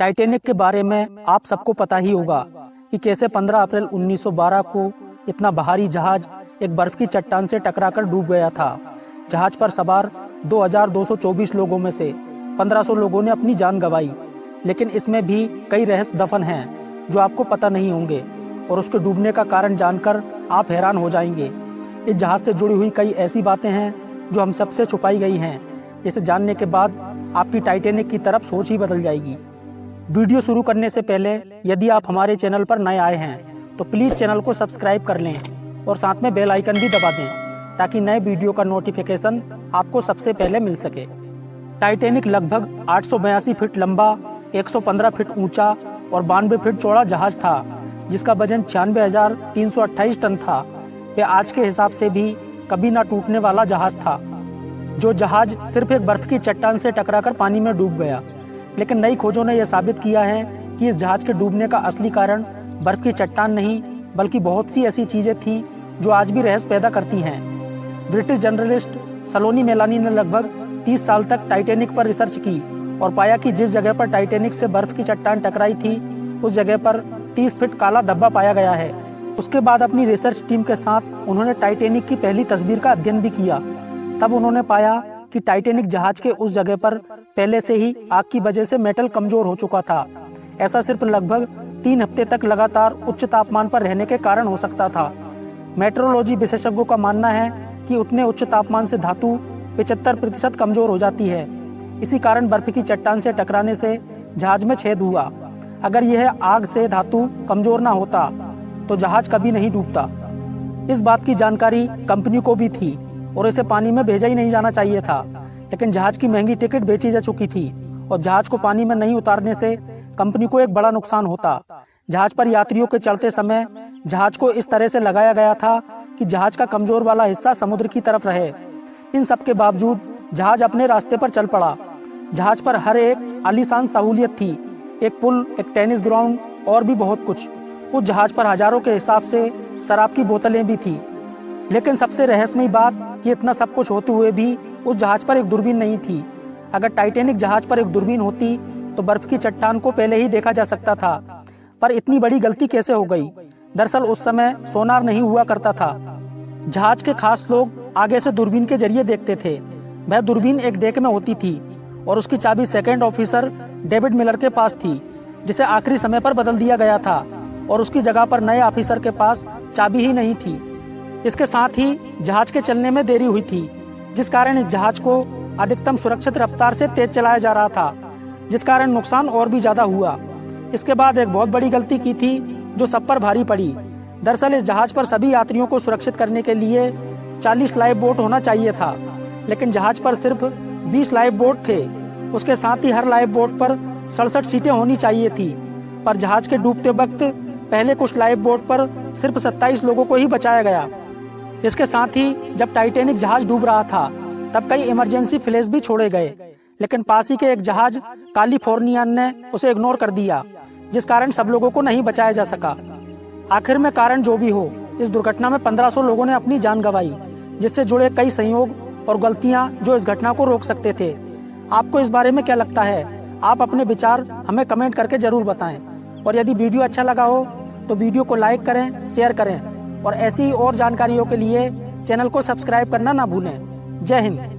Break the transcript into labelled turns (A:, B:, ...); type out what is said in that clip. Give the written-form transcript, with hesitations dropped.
A: Titanic के बारे में आप सबको पता ही होगा कि कैसे 15 अप्रैल 1912 को इतना भारी जहाज एक बर्फ की चट्टान से टकराकर डूब गया था। जहाज पर सवार 2224 लोगों में से 1500 लोगों ने अपनी जान गंवाई, लेकिन इसमें भी कई रहस्य दफन हैं जो आपको पता नहीं होंगे और उसके डूबने का कारण जानकर आप हैरान हो जाएंगे। इस जहाज से जुड़ी हुई कई ऐसी बातें हैं जो हम सबसे छुपाई गई हैं। इसे जानने के बाद आपकी टाइटैनिक की तरफ सोच ही बदल जाएगी। वीडियो शुरू करने से पहले यदि आप हमारे चैनल पर नए आए हैं तो प्लीज़ चैनल को सब्सक्राइब कर लें और साथ में बेल आइकन भी दबा दें ताकि नए वीडियो का नोटिफिकेशन आपको सबसे पहले मिल सके। टाइटैनिक लगभग 882 फीट लंबा, 115 फीट ऊंचा और 92 फीट चौड़ा जहाज था जिसका वजन 96,328 टन था। यह आज के हिसाब से भी कभी ना टूटने वाला जहाज था। जो जहाज सिर्फ एक बर्फ की चट्टान से टकराकर पानी में डूब गया, लेकिन नई खोजों ने यह साबित किया है कि इस जहाज के डूबने का असली कारण बर्फ की चट्टान नहीं बल्कि बहुत सी ऐसी चीजें थी जो आज भी रहस्य पैदा करती हैं। ब्रिटिश जर्नलिस्ट सलोनी मेलानी ने लगभग 30 साल तक टाइटैनिक पर रिसर्च की और पाया कि जिस जगह पर टाइटैनिक से बर्फ की चट्टान टकराई थी उस जगह पर 30 फीट काला धब्बा पाया गया है। उसके बाद अपनी रिसर्च टीम के साथ उन्होंने टाइटैनिक की पहली तस्वीर का अध्ययन भी किया। तब उन्होंने पाया कि टाइटैनिक जहाज के उस जगह पर पहले से ही आग की वजह से मेटल कमजोर हो चुका था। ऐसा सिर्फ लगभग 3 हफ्ते तक लगातार उच्च तापमान पर रहने के कारण हो सकता था। मेट्रोलॉजी विशेषज्ञों का मानना है कि उतने उच्च तापमान से धातु 75% कमजोर हो जाती है। इसी कारण बर्फ की चट्टान से टकराने से जहाज में छेद हुआ। अगर यह आग से धातु कमजोर ना होता तो जहाज कभी नहीं डूबता। इस बात की जानकारी कंपनी को भी थी और इसे पानी में भेजा ही नहीं जाना चाहिए था, लेकिन जहाज की महंगी टिकट बेची जा चुकी थी और जहाज को पानी में नहीं उतारने से कंपनी को एक बड़ा नुकसान होता। जहाज पर यात्रियों के चढ़ते समय जहाज को इस तरह से लगाया गया था कि जहाज का कमजोर वाला हिस्सा समुद्र की तरफ रहे। इन सब के बावजूद जहाज अपने रास्ते पर चल पड़ा। जहाज पर हर एक आलीशान सहूलियत थी, एक पुल, एक टेनिस ग्राउंड और भी बहुत कुछ। उस जहाज पर हजारों के हिसाब से शराब की बोतलें भी थी। लेकिन सबसे रहस्यमयी बात कि इतना सब कुछ होते हुए भी उस जहाज पर एक दूरबीन नहीं थी। अगर टाइटैनिक जहाज पर एक दूरबीन होती तो बर्फ की चट्टान को पहले ही देखा जा सकता था। पर इतनी बड़ी गलती कैसे हो गई? दरअसल उस समय सोनार नहीं हुआ करता था। जहाज के खास लोग आगे से दूरबीन के जरिए देखते थे। वह दूरबीन एक डेक में होती थी और उसकी चाबी सेकंड ऑफिसर डेविड मिलर के पास थी, जिसे आखिरी समय पर बदल दिया गया था और उसकी जगह पर नए ऑफिसर के पास चाबी ही नहीं थी। इसके साथ ही जहाज के चलने में देरी हुई थी, जिस कारण इस जहाज को अधिकतम सुरक्षित रफ्तार से तेज चलाया जा रहा था, जिस कारण नुकसान और भी ज्यादा हुआ। इसके बाद एक बहुत बड़ी गलती की थी जो सब पर भारी पड़ी। दरअसल इस जहाज पर सभी यात्रियों को सुरक्षित करने के लिए 40 लाइफ बोट होना चाहिए था, लेकिन जहाज पर सिर्फ 20 लाइफ बोट थे। उसके साथ ही हर लाइफ बोट पर 67 सीटें होनी चाहिए थी, पर जहाज के डूबते वक्त पहले कुछ लाइफ बोट पर सिर्फ 27 लोगों को ही बचाया गया। इसके साथ ही जब टाइटैनिक जहाज डूब रहा था तब कई इमरजेंसी फ्लैश भी छोड़े गए, लेकिन पास ही के एक जहाज कैलिफोर्नियन ने उसे इग्नोर कर दिया, जिस कारण सब लोगों को नहीं बचाया जा सका। आखिर में कारण जो भी हो, इस दुर्घटना में 1500 लोगों ने अपनी जान गंवाई, जिससे जुड़े कई संयोग और गलतियां जो इस घटना को रोक सकते थे। आपको इस बारे में क्या लगता है? आप अपने विचार हमें कमेंट करके जरूर बताएं और यदि वीडियो अच्छा लगा हो तो वीडियो को लाइक करें, शेयर करें और ऐसी और जानकारियों के लिए चैनल को सब्सक्राइब करना ना भूलें। जय हिंद।